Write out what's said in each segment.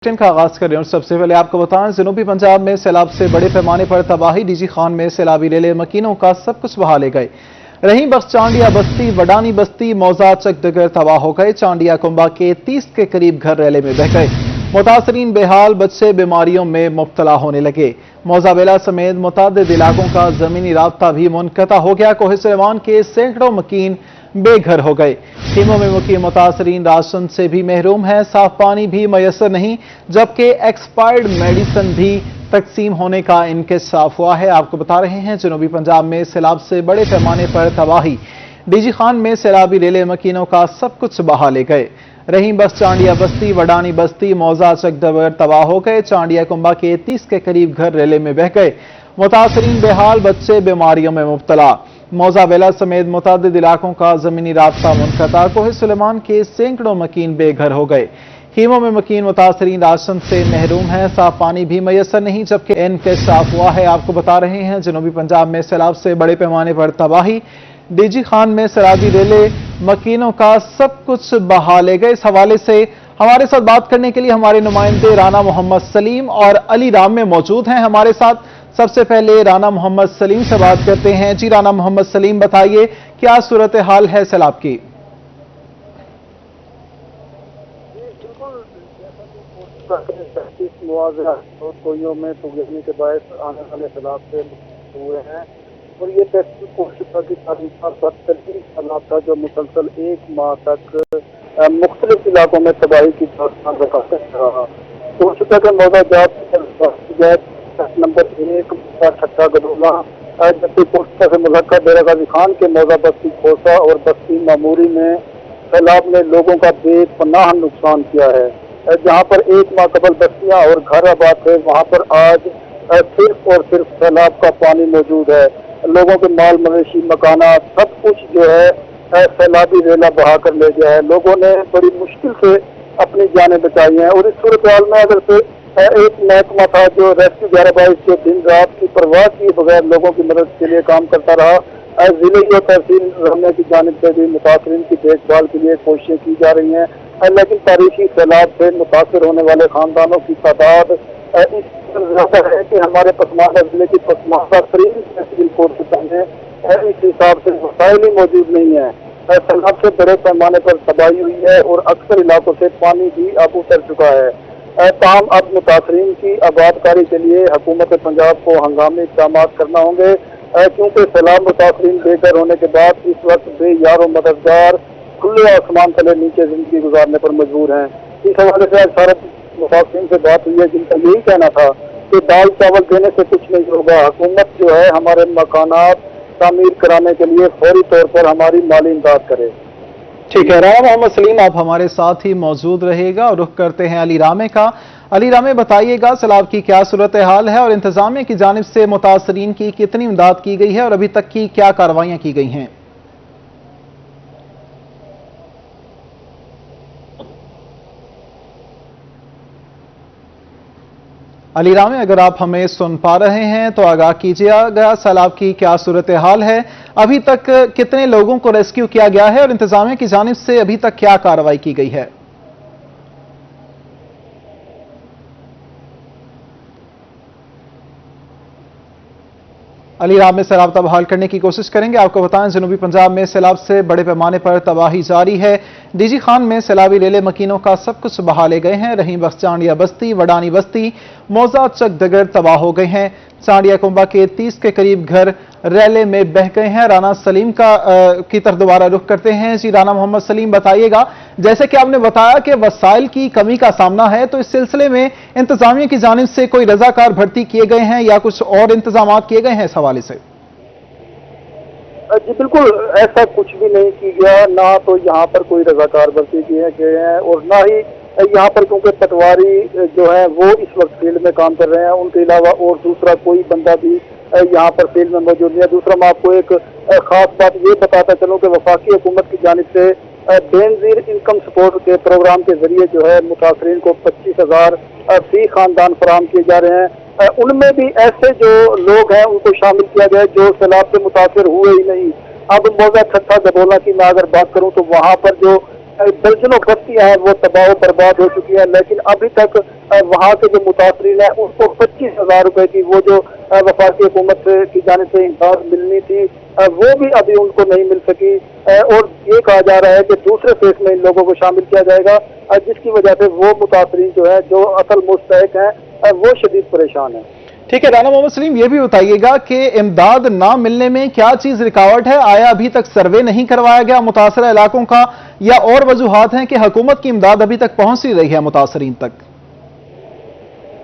Bulletin का आगाज करें और सबसे पहले आपको बताएं, जनूबी पंजाब में सैलाब से बड़े पैमाने पर तबाही। डीजी खान में सैलाबी रेले मकीनों का सब कुछ बहा ले गए। रही बख्श चांडिया बस्ती, वडानी बस्ती, मौजा चकदगर तबाह हो गए। चांडिया कुंबा के 30 के करीब घर रेले में बह गए। मुतासरीन बेहाल, बच्चे बीमारियों में मुब्तला होने लगे। मौजा बेला समेत मुतअद्दिद इलाकों का जमीनी राब्ता भी मुनक़ता हो गया। कोहे सुलेमान के सैकड़ों मकीन बेघर हो गए। खेमों में मुकीम मुतासरीन राशन से भी महरूम हैं, साफ पानी भी मैसर नहीं, जबकि एक्सपायर्ड मेडिसिन भी तकसीम होने का इंकशाफ हुआ है। आपको बता रहे हैं, जनूबी पंजाब में सैलाब से बड़े पैमाने पर तबाही। डीजी खान में सैलाबी रेले मकीनों का सब कुछ बहा ले गए। रही बस चांडिया बस्ती, वडानी बस्ती, मौजा चकदगर तबाह हो गए। चांडिया कुंबा के 30 के करीब घर रेले में बह गए। मुतासरीन बेहाल, बच्चे बीमारियों में मुब्तला। मौजा बेला समेत मुतअद्दिद इलाकों का जमीनी राब्ता मुनक़ता। कोहे सुलेमान के सैकड़ों मकीन बेघर हो गए। खीमों में मकीन मुतासरीन राशन से महरूम हैं, साफ पानी भी मैसर नहीं, जबकि इंकशाफ हुआ है। आपको बता रहे हैं, जनूबी पंजाब में सैलाब से बड़े पैमाने पर तबाही। डीजी खान में सैलाबी रेले मकीनों का सब कुछ बहा ले गए। इस हवाले से हमारे साथ बात करने के लिए हमारे नुमाइंदे राना मोहम्मद सलीम और अली राम में मौजूद हैं हमारे साथ। सबसे पहले राना मोहम्मद सलीम से बात करते हैं। जी राना मोहम्मद सलीम, बताइए क्या सूरत हाल है सैलाब की? कोइयों में तुगने के बायस आने वाले सैलाब से हुए हैं और ये टेस्ट कोशिशा की सैलाब था जो मुसलसल एक माह तक मुख्तलिफ इलाकों में तबाही की रहा। कोशिशा के मौजा जात नंबर 1 छट्टा गडोला, जबकि कोशिशा से मुलक्का डेरा गाजी खान के मौजा बस्ती खोसा और बस्ती मामूरी में सैलाब ने लोगों का बेपनाह नुकसान किया है। जहां पर एक माह कबल बस्तियां और घर आबाद थे, वहां पर आज सिर्फ और सिर्फ सैलाब का पानी मौजूद है। लोगों के माल मवेशी मकानात सब कुछ जो है सैलाबी रेला बहा कर ले गया है। लोगों ने बड़ी मुश्किल से अपनी जानें बचाई हैं और इस सूरत हाल में अगर से एक महकमा था जो रेस्क्यू 11/22 के दिन रात की परवाह किए बगैर लोगों की मदद के लिए काम करता रहा। जिले और तहसील रहने की जानिब से भी मुतासरीन की देखभाल के लिए कोशिशें की जा रही हैं, लेकिन तारीखी सैलाब से मुतासर होने वाले खानदानों की तादाद इस ज्यादा है कि हमारे पसमानदा जिले की पसमानदा तरीन तहसील कोर्ट में इस हिसाब से वसाइल ही मौजूद नहीं है। सैलाब से बड़े पैमाने पर तबाही हुई है और अक्सर इलाकों से पानी भी अब उतर चुका है। ताहम अब मुतासरीन की आबादकारी के लिए हुकूमत पंजाब को हंगामी इक़दाम करना होंगे, क्योंकि सैलाब मुतासरीन बेघर होने के बाद इस वक्त बेयार मददगार खुले आसमान तले नीचे जिंदगी गुजारने पर मजबूर हैं। इस हवाले से आज सारा मुतासरीन से बात हुई है, जिनका यही कहना था कि दाल चावल देने से कुछ नहीं होगा। हुकूमत जो है हमारे मकानात तामीर कराने के लिए फौरी तौर पर हमारी माली इमदाद करे। ठीक है राना मोहम्मद सलीम, आप हमारे साथ ही मौजूद रहेगा और रुख करते हैं अली रामे का। अली रामे, बताइएगा सैलाब की क्या सूरत हाल है और इंतजामिया की जानिब से मुतासरीन की कितनी इमदाद की गई है और अभी तक की क्या कार्रवाइयां की गई हैं? अली रामे, अगर आप हमें सुन पा रहे हैं तो आगाह कीजिएगा, सैलाब की क्या सूरत हाल है, अभी तक कितने लोगों को रेस्क्यू किया गया है और इंतजामिया की जानिब से अभी तक क्या कार्रवाई की गई है? अली राम में सैलाब बहाल करने की कोशिश करेंगे। आपको बताएं, जनूबी पंजाब में सैलाब से बड़े पैमाने पर तबाही जारी है। डीजी खान में सैलाबी रेले मकीनों का सब कुछ बहा ले गए हैं। रही बख्श चांडिया बस्ती, वडानी बस्ती, मौजा चकदगर तबाह हो गए हैं। चांडिया कुंबा के 30 के करीब घर रेले में बह गए हैं। राना सलीम की तरफ दोबारा रुख करते हैं। जी राना मोहम्मद सलीम, बताइएगा, जैसे कि आपने बताया कि वसाइल की कमी का सामना है, तो इस सिलसिले में इंतजामिया की जानिब से कोई रजाकार भर्ती किए गए हैं या कुछ और इंतजाम किए गए हैं इस हवाले से? जी बिल्कुल, ऐसा कुछ भी नहीं किया गया, ना तो यहाँ पर कोई रजाकार भर्ती किए गए हैं और ना ही यहाँ पर, क्योंकि पटवारी जो है वो इस वक्त फील्ड में काम कर रहे हैं, उनके अलावा और दूसरा कोई बंदा भी यहाँ पर फील्ड में मौजूद नहीं है। दूसरा, मैं आपको एक खास बात ये बताता चलूँ कि वफाकी हुकूमत की जानिब से बेनजीर इनकम सपोर्ट के प्रोग्राम के जरिए जो है मुतासरीन को 25,000 फी खानदान फराहम किए जा रहे हैं। उनमें भी ऐसे जो लोग हैं उनको शामिल किया गया जो सैलाब से मुतासर हुए ही नहीं। अब मौजा छट्टा गडोला की मैं अगर बात करूँ तो वहाँ पर जो दर्जनों बस्तियां हैं वो तबाह बर्बाद हो चुकी है, लेकिन अभी तक वहाँ के जो मुतासरीन है उनको 25,000 रुपए की वो जो वफाकी हुकूमत की जानिब से इमदाद मिलनी थी वो भी अभी उनको नहीं मिल सकी। और ये कहा जा रहा है कि दूसरे फेज में इन लोगों को शामिल किया जाएगा, जिसकी वजह से वो मुतासरीन जो है, जो असल मुस्तहिक हैं, वो शदीद परेशान है। ठीक है राना मोहम्मद सलीम, ये भी बताइएगा कि इमदाद ना मिलने में क्या चीज रुकावट है? आया अभी तक सर्वे नहीं करवाया गया मुतासरा इलाकों का, या और वजूहात हैं कि हुकूमत की इमदाद अभी तक पहुंच ही रही है मुतासरीन तक?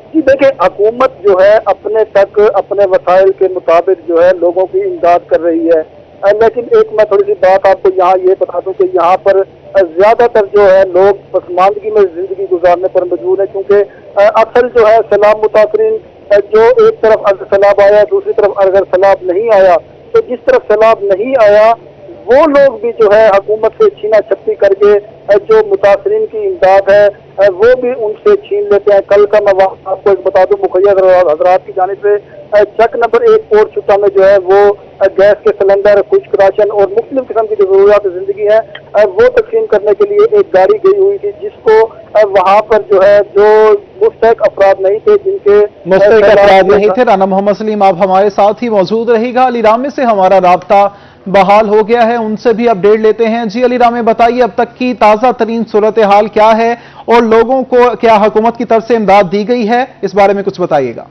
जी देखिए, हुकूमत जो है अपने तक अपने वसाइल के मुताबिक जो है लोगों की इमदाद कर रही है, लेकिन एक मैं थोड़ी सी बात आपको यहाँ ये बता दूं कि यहाँ पर ज्यादातर जो है लोग पसमानदगी में जिंदगी गुजारने पर मजबूर है, क्योंकि असल जो है सैलाब मुतासरीन जो एक तरफ अगर सैलाब आया, दूसरी तरफ अगर सैलाब नहीं आया, तो जिस तरफ सैलाब नहीं आया वो लोग भी जो है हुकूमत से छीना छप्पी करके जो मुतासरीन की इमदाद है वो भी उनसे छीन लेते हैं। कल का मैं आपको एक बता दूं, मुखैया हजरात की जानिब से चक नंबर 1 पोर्ट छुट्टा में जो है वो गैस के सिलेंडर, खुश्क राशन और मुख्तलिफ किस्म की जो जरूरियात जिंदगी है वो तकसीम करने के लिए एक गाड़ी गई हुई थी, जिसको वहाँ पर जो है जो मुस्तहिक अफराद नहीं थे, जिनके मुस्तहिक अफराद नहीं थे। राना मोहम्मद सलीम आप हमारे साथ ही मौजूद रहेगा। अली रामे से हमारा राब्ता बहाल हो गया है, उनसे भी अपडेट लेते हैं। जी अली रामे, बताइए अब तक की ताज़ा तरीन सूरत हाल क्या है और लोगों को क्या हुकूमत की तरफ से इमदाद दी गई है, इस बारे में कुछ बताइएगा।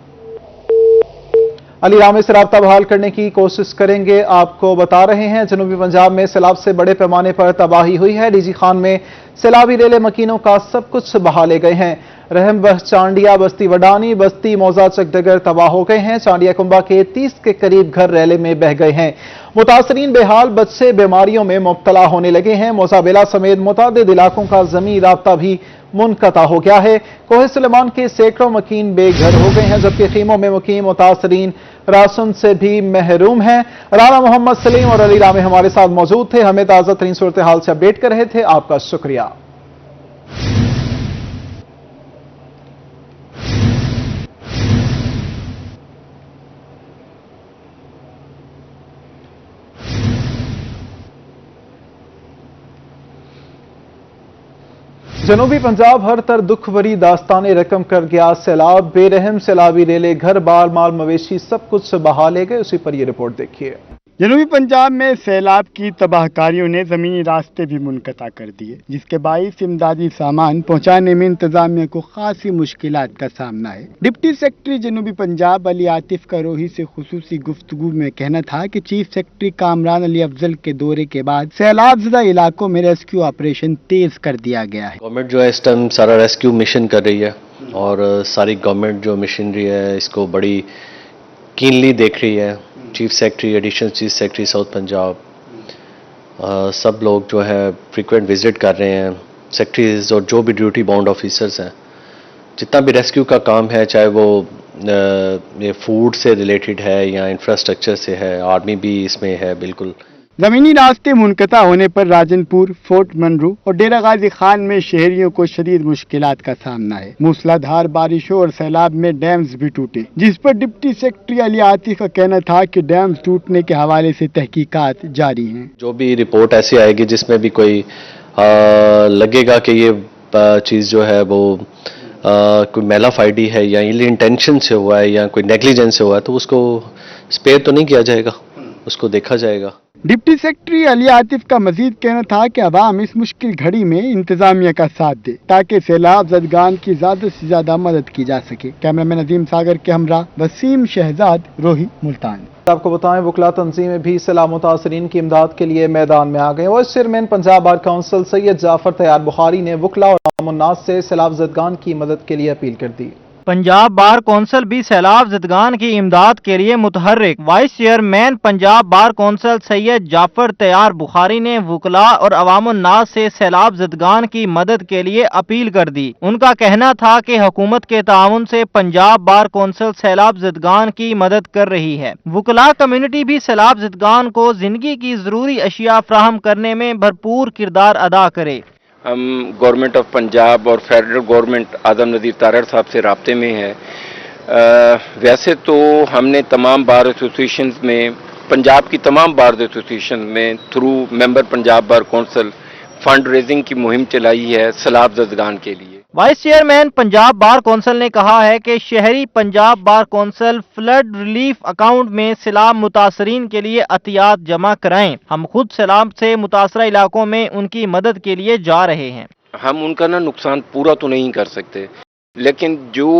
अली रामे से राब्ता बहाल करने की कोशिश करेंगे। आपको बता रहे हैं जनूबी पंजाब में सैलाब से बड़े पैमाने पर तबाही हुई है। डीजी खान में सैलाबी रेले मकीनों का सब कुछ बहा ले गए हैं। रहम बह चांडिया, बस्ती वडानी, बस्ती मौजा चकडगर तबाह हो गए हैं। चांडिया कुंबा के 30 के करीब घर रेले में बह गए हैं। मुतासरीन बेहाल, बच्चे बीमारियों में मुब्तला होने लगे हैं। मोजाबेला समेत मुतादिद इलाकों का ज़मीनी राब्ता भी मुनक़ता हो गया है। कोहे सुलेमान के सैकड़ों मकीन बेघर हो गए हैं, जबकि खीमों में मुकीम मुतासरीन राशन से भी महरूम हैं। राना मोहम्मद सलीम और अली रामे हमारे साथ मौजूद थे, हमें ताज़ा तरीन सूरत हाल से अपडेट कर रहे थे। आपका शुक्रिया। जनूबी पंजाब हर तर दुख भरी दास्ताने रकम कर गया। सैलाब, बेरहम सैलाबी रेले, घर बार, माल मवेशी सब कुछ बहा ले गए। उसी पर यह रिपोर्ट देखिए। जनूबी पंजाब में सैलाब की तबाहकारियों ने ज़मीनी रास्ते भी मुनक़ता कर दिए, जिसके बाइस इमदादी सामान पहुँचाने में इंतजामिया को खासी मुश्किलात का सामना है। डिप्टी सेक्रेटरी जनूबी पंजाब अली आतिफ का रोही से खुसूसी गुफ्तगू में कहना था कि चीफ सेक्रेटरी कामरान अली अफजल के दौरे के बाद सैलाब ज़दा इलाकों में रेस्क्यू ऑपरेशन तेज कर दिया गया है। गवर्नमेंट जो है इस टाइम सारा रेस्क्यू मिशन कर रही है और सारी गवर्नमेंट जो मशीनरी है इसको बड़ी कीनली देख रही है। Chief secretary, additional chief secretary south Punjab, सब लोग जो है फ्रीक्वेंट विजिट कर रहे हैं। सेक्रेटरीज और जो भी ड्यूटी बाउंड ऑफिसर्स हैं, जितना भी रेस्क्यू का काम है, चाहे वो ये फूड से रिलेटेड है या इंफ्रास्ट्रक्चर से है, आर्मी भी इसमें है बिल्कुल। ज़मीनी रास्ते मुनक़ता होने पर राजनपुर, फोर्ट मनरू और डेरा गाजी खान में शहरियों को शदीद मुश्किलात का सामना है। मूसलाधार बारिशों और सैलाब में डैम्स भी टूटे, जिस पर डिप्टी सेक्रेटरी अली आतिफ का कहना था कि डैम्स टूटने के हवाले से तहकीकात जारी हैं। जो भी रिपोर्ट ऐसी आएगी जिसमें भी कोई लगेगा कि ये चीज़ जो है वो कोई मेलाफाइडी है या इल इंटेंशन से हुआ है या कोई नेग्लिजेंस से हुआ है, तो उसको स्पेयर तो नहीं किया जाएगा, उसको देखा जाएगा। डिप्टी सेक्रेटरी अली आतिफ का मजीद कहना था कि अवाम इस मुश्किल घड़ी में इंतजामिया का साथ दे ताकि सैलाब ज़दगान की ज्यादा से ज्यादा मदद की जा सके। कैमरामैन अजीम सागर के हमरा वसीम शहजाद, रोही, मुल्तान। आपको बताएं वकला तंजीमें भी सैलाब मुतासरीन की इमदाद के लिए मैदान में आ गए। Vice chairman Punjab bar council Syed Jafar तैयार बुखारी ने वकला और आम-उन-नास से सैलाब ज़दगान की मदद के लिए अपील कर दी। पंजाब बार कौंसिल भी सैलाब ज़दगान की इमदाद के लिए मुतहर्रिक। Vice chairman Punjab bar council Syed Jafar तैयार बुखारी ने वकला और अवामुन्नास से सैलाब ज़दगान की मदद के लिए अपील कर दी। उनका कहना था कि हुकूमत के ताउन से पंजाब बार कौंसिल सैलाब ज़दगान की मदद कर रही है। वकला कम्युनिटी भी सैलाब ज़दगान को जिंदगी की ज़रूरी अशिया फ्राहम करने में भरपूर किरदार अदा करे। हम गवर्नमेंट ऑफ पंजाब और फेडरल गवर्नमेंट आदम नज़ीर तारड़ साहब से राब्ते में है। वैसे तो हमने तमाम बार एसोसिएशन में, पंजाब की तमाम बार एसोसिएशन में through member Punjab bar council fund raising की मुहिम चलाई है सैलाब ज़दगान के लिए। Vice chairman Punjab bar council ने कहा है कि शहरी Punjab bar council flood relief account में सैलाब मुतासरीन के लिए अतियात जमा कराएं। हम खुद सैलाब से मुतासरा इलाकों में उनकी मदद के लिए जा रहे हैं। हम उनका ना नुकसान पूरा तो नहीं कर सकते, लेकिन जो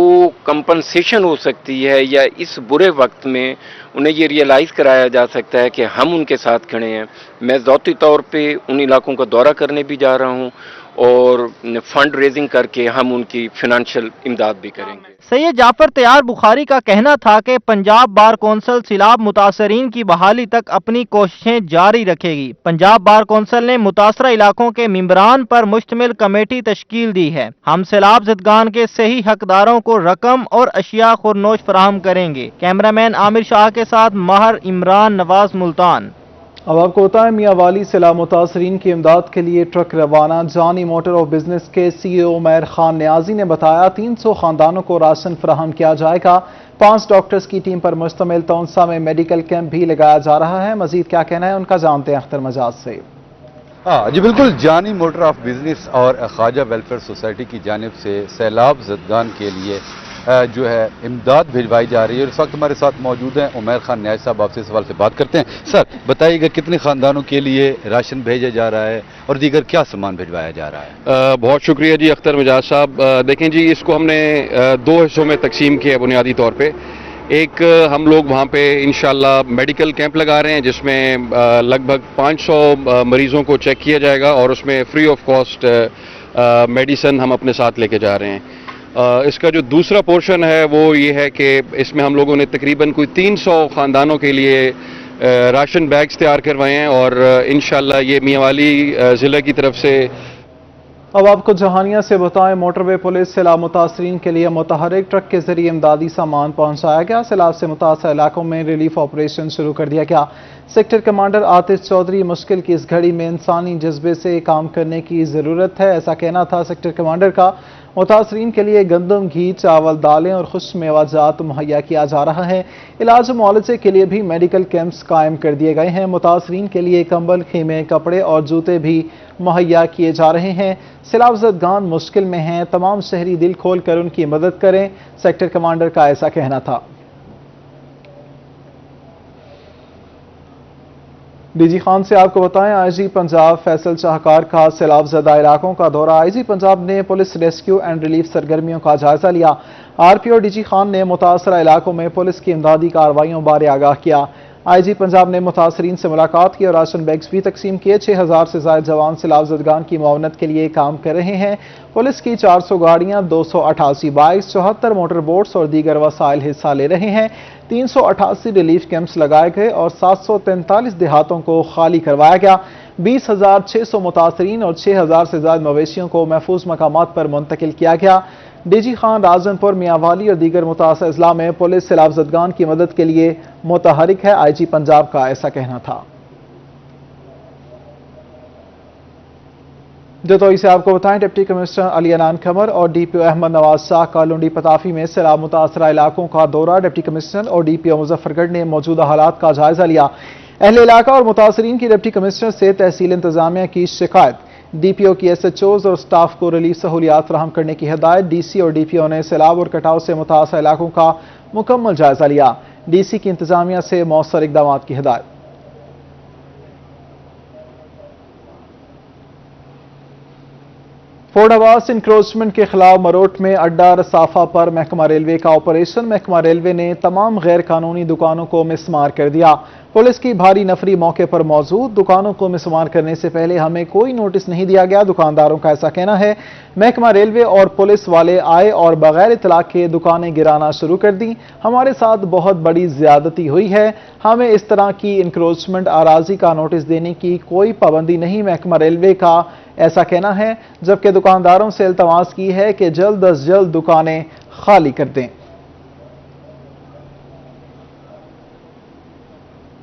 कंपनसेशन हो सकती है या इस बुरे वक्त में उन्हें ये रियलाइज़ कराया जा सकता है कि हम उनके साथ खड़े हैं। मैं ज़ाती तौर पे उन इलाकों का दौरा करने भी जा रहा हूँ और फंड रेजिंग करके हम उनकी फिनेंशियल इमदाद भी करेंगे। सैयद जाफर तैयार बुखारी का कहना था कि पंजाब बार कौंसिल सैलाब मुतासरीन की बहाली तक अपनी कोशिशें जारी रखेगी। पंजाब बार कौंसिल ने मुतासरा इलाकों के मेंबरान पर मुश्तमिल कमेटी तश्कील दी है। हम सैलाब ज़दगान के सही हकदारों को रकम और अशिया खुरनोश फराहम करेंगे। कैमरामैन आमिर शाह के साथ महर इमरान नवाज मुल्तान। अब आपको होता है मियाँ वाली सैलाब मुतासरीन की इमदाद के लिए ट्रक रवाना। जानी मोटर ऑफ बिजनेस के CEO उमैर खान न्याजी ने बताया 300 खानदानों को राशन फराहम किया जाएगा। 5 डॉक्टर्स की टीम पर मुश्तमिल तौंसा में मेडिकल कैंप भी लगाया जा रहा है। मजीद क्या कहना है उनका जानते हैं अख्तर मजाज से। हाँ जी बिल्कुल, जानी मोटर ऑफ बिजनेस और ख्वाजा वेलफेयर सोसाइटी की जानिब से सैलाब ज़दगान के लिए जो है इमदाद भिजवाई जा रही है। इस वक्त हमारे साथ मौजूद हैं उमैर खान न्याज साहब। आपसे सवाल से बात करते हैं। सर बताइएगा कितने खानदानों के लिए राशन भेजा जा रहा है और दीगर क्या सामान भिजवाया जा रहा है? बहुत शुक्रिया जी अख्तर मिजाज साहब। देखें जी, इसको हमने 2 हिस्सों में तकसीम किया है बुनियादी तौर पे। एक हम लोग वहाँ पे इंशाल्लाह मेडिकल कैंप लगा रहे हैं जिसमें लगभग 500 मरीज़ों को चेक किया जाएगा और उसमें फ्री ऑफ कॉस्ट मेडिसिन हम अपने साथ लेके जा रहे हैं। इसका जो दूसरा पोर्शन है वो ये है कि इसमें हम लोगों ने तकरीबन कोई 300 ख़ानदानों के लिए राशन बैग्स तैयार करवाए हैं और इंशाल्लाह ये मियाँ वाली ज़िले की तरफ से। अब आपको जहानिया से बताएं, मोटरवे पुलिस सैलाब मुतासरीन के लिए मुतहरिक ट्रक के जरिए इमदादी सामान पहुंचाया गया। सैलाब से मुतासर इलाकों में रिलीफ ऑपरेशन शुरू कर दिया गया। सेक्टर कमांडर आतिश चौधरी, मुश्किल की इस घड़ी में इंसानी जज्बे से काम करने की ज़रूरत है, ऐसा कहना था सेक्टर कमांडर का। मुतासरीन के लिए गंदम, घी, चावल, दालें और खुश मेवाजात मुहैया किया जा रहा है। इलाज मुआलजे के लिए भी मेडिकल कैंप्स कायम कर दिए गए हैं। मुतासरीन के लिए कंबल, खेमे, कपड़े और जूते भी मुहैया किए जा रहे हैं। सैलाब ज़दगान मुश्किल में हैं, तमाम शहरी दिल खोल कर उनकी मदद करें, सेक्टर कमांडर का ऐसा कहना था। डीजी खान से आपको बताएं, आईजी पंजाब फैसल शाहकार का सैलाब ज़दा इलाकों का दौरा। आईजी पंजाब ने पुलिस रेस्क्यू एंड रिलीफ सरगर्मियों का जायजा लिया। आरपीओ डीजी खान ने मुतासरा इलाकों में पुलिस की इमदादी कार्रवाइयों बारे आगाह किया। आईजी पंजाब ने मुतासरीन से मुलाकात की और राशन बैग्स भी तकसीम किए। 6000 से ज्यादा जवान सैलाब ज़दगान की मुआवनत के लिए काम कर रहे हैं। पुलिस की 400 गाड़ियां, 288 बाइक्स, 74 मोटर बोट्स और दीगर वसाइल हिस्सा ले रहे हैं। 388 रिलीफ कैंप्स लगाए गए और 743 देहातों को खाली करवाया गया। 20,600 मुतासरीन और 6000 से ज्यादा मवेशियों को महफूज मकामात पर मुंतकिल किया गया। डीजी खान राजनपुर, मियांवाली और दीगर मुतासर अजला में पुलिस सैलाब ज़दगान की मदद के लिए मुतहरिक है, आईजी पंजाब का ऐसा कहना था। जतोई से आपको बताएं, डिप्टी कमिश्नर अली अनान खमर और डीपीओ अहमद नवाज शाह का लुंडी पताफी में सैलाब मुतासरा इलाकों का दौरा। डिप्टी कमिश्नर और डीपीओ मुजफ्फरगढ़ ने मौजूदा हालात का जायजा लिया। अहले इलाका और मुतासरीन की डिप्टी कमिश्नर से तहसील इंतजामिया की शिकायत। डीपीओ की SHOs और स्टाफ को रिलीफ सहूलियात फराहम करने की हिदायत। डीसी और डीपीओ ने सैलाब और कटाव से मुतासर इलाकों का मुकम्मल जायजा लिया। डीसी की इंतजामिया से मौसर इकदाम की हिदायत। फोर्ड आवास इंक्रोचमेंट के खिलाफ मरोट में अड्डा रसाफा पर महकमा रेलवे का ऑपरेशन। महकमा रेलवे ने तमाम गैर कानूनी दुकानों को मिसमार कर दिया। पुलिस की भारी नफरी मौके पर मौजूद। दुकानों को मिसमार करने से पहले हमें कोई नोटिस नहीं दिया गया, दुकानदारों का ऐसा कहना है। महकमा रेलवे और पुलिस वाले आए और बगैर इतला के दुकानें गिराना शुरू कर दी। हमारे साथ बहुत बड़ी ज्यादती हुई है। हमें इस तरह की इंक्रोचमेंट आराजी का नोटिस देने की कोई पाबंदी नहीं, महकमा रेलवे का ऐसा कहना है। जबकि दुकानदारों से इल्तमास की है कि जल्द अज जल्द दुकानें खाली कर दें।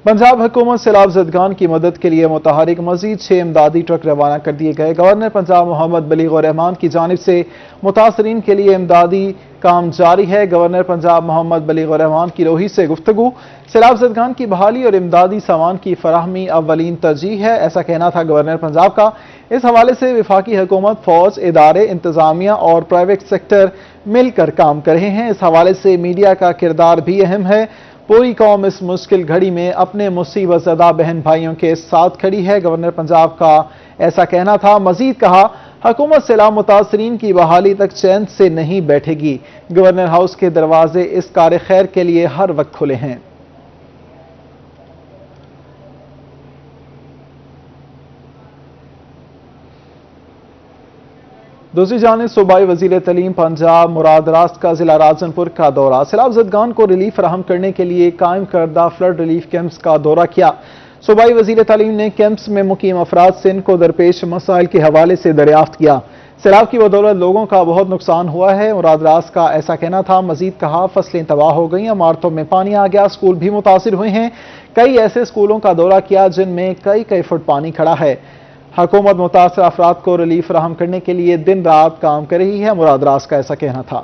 पंजाब हुकूमत सैलाब ज़दगान की मदद के लिए मुतहरिक। मजीद 6 इमदादी ट्रक रवाना कर दिए गए। गवर्नर पंजाब मोहम्मद बलीग रहमान की जानिब से मुतासरीन के लिए इमदादी काम जारी है। गवर्नर पंजाब मोहम्मद बलीग रहमान की रोही से गुफ्तगू। सैलाब ज़दगान की बहाली और इमदादी सामान की फराहमी अव्वलीन तरजीह है, ऐसा कहना था गवर्नर पंजाब का। اس حوالے سے وفاقی حکومت، فوج، ادارے، انتظامیہ اور پرائیویٹ سیکٹر مل کر کام کر رہے ہیں۔ اس حوالے سے میڈیا کا کردار بھی اہم ہے۔ پوری قوم اس مشکل گھڑی میں اپنے مصیبت زدہ بہن بھائیوں کے ساتھ کھڑی ہے، گورنر پنجاب کا ایسا کہنا تھا۔ مزید کہا، حکومت سیلاب متاثرین کی بحالی تک چین سے نہیں بیٹھے گی۔ گورنر ہاؤس کے دروازے اس کار خیر کے لیے ہر وقت کھلے ہیں۔ دوسری جانب صوبائی وزیر تعلیم پنجاب مراد راست کا ضلع راجن پور کا دورہ، سیلاب زدگان کو ریلیف فراہم کرنے کے لیے قائم کردہ فلڈ ریلیف کیمپس کا دورہ کیا۔ صوبائی وزیر تعلیم نے کیمپس میں مقیم افراد سے ان کو درپیش مسائل کے حوالے سے دریافت کیا۔ سیلاب کی بدولت لوگوں کا بہت نقصان ہوا ہے، مراد راست کا ایسا کہنا تھا۔ مزید کہا، فصلیں تباہ ہو گئیں، عمارتوں میں پانی آ گیا، اسکول بھی متاثر ہوئے ہیں۔ کئی ایسے اسکولوں کا دورہ کیا جن میں کئی فٹ پانی کھڑا ہے۔ حکومت متاثر افراد کو ریلیف فراہم کرنے کے لیے دن رات کام کر رہی ہے، مراد راست کا ایسا کہنا تھا۔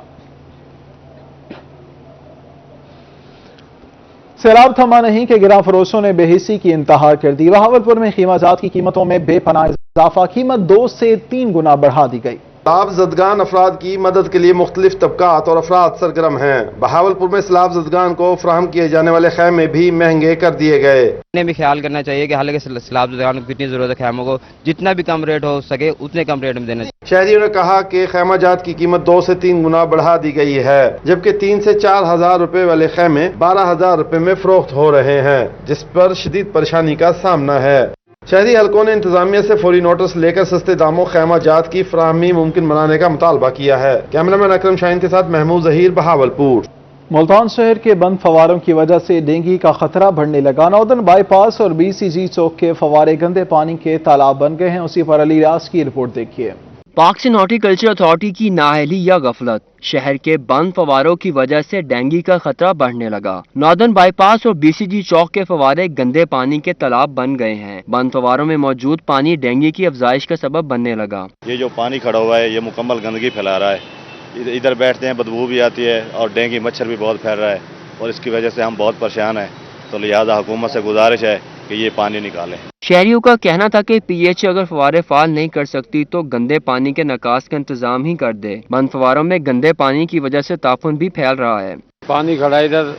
سیلاب تھما نہیں کہ گراں فروشوں نے بے حسی کی انتہا کر دی۔ بہاولپور میں خیمہ جات کی قیمتوں میں بے پناہ اضافہ، قیمت 2 سے 3 گنا بڑھا دی گئی۔ سیلاب زدگان افراد کی مدد کے لیے مختلف طبقات اور افراد سرگرم ہیں۔ بہاولپور میں سیلاب زدگان کو فراہم کیے جانے والے خیمے بھی مہنگے کر دیے گئے۔ انہیں بھی خیال کرنا چاہیے کہ حالانکہ سیلاب زدگان کو کتنی ضرورت ہے، خیموں کو جتنا بھی کم ریٹ ہو سکے اتنے کم ریٹ میں دینا چاہیے۔ شہریوں نے کہا کہ خیمہ جات کی قیمت 2 سے 3 گنا بڑھا دی گئی ہے، جبکہ 3 سے 4 ہزار روپے والے خیمے 12 ہزار روپے میں فروخت ہو رہے ہیں، جس پر شدید پریشانی کا سامنا ہے۔ شہری حلقوں نے انتظامیہ سے فوری نوٹس لے کر سستے داموں خیمہ جات کی فراہمی ممکن بنانے کا مطالبہ کیا ہے۔ کیمرامین اکرم شاہین کے ساتھ محمود ظہیر، بہاولپور۔ ملتان شہر کے بند فواروں کی وجہ سے ڈینگی کا خطرہ بڑھنے لگا۔ ناردرن بائی پاس اور BCG چوک کے فوارے گندے پانی کے تالاب بن گئے ہیں۔ اسی پر علی ریاض کی رپورٹ دیکھیے۔ پاکستان سے ہارٹیکلچر اتھارٹی کی نااہلی یا غفلت، شہر کے بند فواروں کی وجہ سے ڈینگی کا خطرہ بڑھنے لگا۔ ناردرن بائی پاس اور BCG چوک کے فوارے گندے پانی کے تالاب بن گئے ہیں۔ بند فواروں میں موجود پانی ڈینگی کی افزائش کا سبب بننے لگا۔ یہ جو پانی کھڑا ہوا ہے یہ مکمل گندگی پھیلا رہا ہے، ادھر بیٹھتے ہیں بدبو بھی آتی ہے اور ڈینگی مچھر بھی بہت پھیل رہا ہے، اور اس کی وجہ سے ہم بہت پریشان ہیں۔ تو لہٰذا حکومت سے گزارش ہے کہ یہ پانی نکالیں۔ شہریوں کا کہنا تھا کہ PH اگر فوارے فعال نہیں کر سکتی تو گندے پانی کے نکاس کا انتظام ہی کر دے۔ بند فواروں میں گندے پانی کی وجہ سے تعفن بھی پھیل رہا ہے۔ پانی کھڑا ہے، ادھر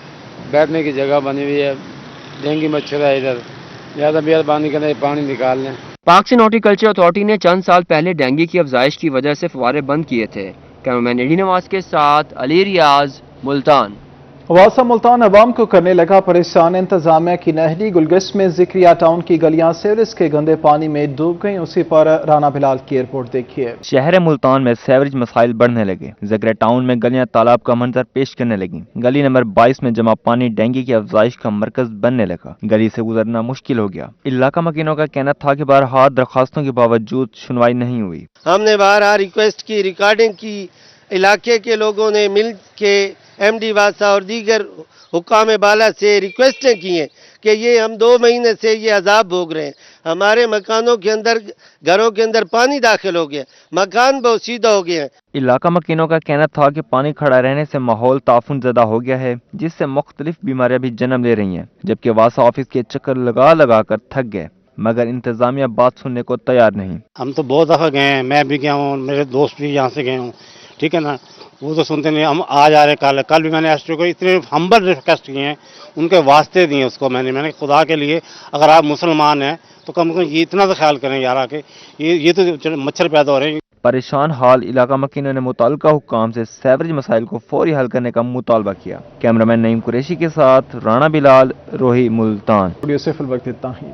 بیٹھنے کی جگہ بنی ہوئی ہے، ڈینگی مچھر ہے ادھر، لہٰذا مہربانی کریں پانی نکال لیں۔ پاکستان ہارٹیکلچر اتھارٹی نے چند سال پہلے ڈینگی کی افزائش کی وجہ سے فوارے بند کیے تھے۔ کیمرامین ایڈی نواز کے ساتھ علی ریاض، ملتان۔ واسا ملتان عوام کو کرنے لگا پریشان، انتظامیہ کی نہری گلگشت میں ذکریہ ٹاؤن کی گلیاں سیوریج کے گندے پانی میں ڈوب گئیں۔ اسی پر رانا بلال کی رپورٹ دیکھیے۔ شہر ملتان میں سیوریج مسائل بڑھنے لگے۔ ذکریہ ٹاؤن میں گلیاں تالاب کا منظر پیش کرنے لگیں۔ گلی نمبر 22 میں جمع پانی ڈینگی کی افزائش کا مرکز بننے لگا۔ گلی سے گزرنا مشکل ہو گیا۔ علاقہ مکینوں کا کہنا تھا کہ بہرحال درخواستوں کے باوجود سنوائی نہیں ہوئی۔ ہم نے بہرحال ریکویسٹ کی، ریکارڈنگ کی، علاقے کے لوگوں نے مل کے MD واسا اور دیگر حکام بالا سے ریکویسٹیں کی ہیں کہ یہ ہم 2 مہینے سے یہ عذاب بھوگ رہے ہیں، ہمارے مکانوں کے اندر، گھروں کے اندر پانی داخل ہو گیا، مکان بوسیدہ ہو گئے ہیں۔ علاقہ مکینوں کا کہنا تھا کہ پانی کھڑا رہنے سے ماحول تعفن زدہ ہو گیا ہے، جس سے مختلف بیماریاں بھی جنم لے رہی ہیں، جبکہ واسا آفس کے چکر لگا کر تھک گئے، مگر انتظامیہ بات سننے کو تیار نہیں۔ ہم تو بہت دفعہ گئے ہیں، میں بھی گیا ہوں، میرے دوست بھی یہاں سے گئے ہوں، ٹھیک ہے نا، وہ تو سنتے نہیں۔ ہم آ جا رہے، کل بھی میں نے ایسٹو کو اتنے ہمبل ریکویسٹ کیے ہیں، ان کے واسطے دیے اس کو میں نے خدا کے لیے اگر آپ مسلمان ہیں تو کم از کم یہ اتنا تو خیال کریں یار کہ یہ تو مچھر پیدا ہو رہے ہیں۔ پریشان حال علاقہ مکینوں نے متعلقہ حکام سے سیوریج مسائل کو فوری حل کرنے کا مطالبہ کیا۔ کیمرامین نعیم قریشی کے ساتھ رانا بلال، روہی، ملتان۔ ویڈیو سے فی الوقت اتنا ہی۔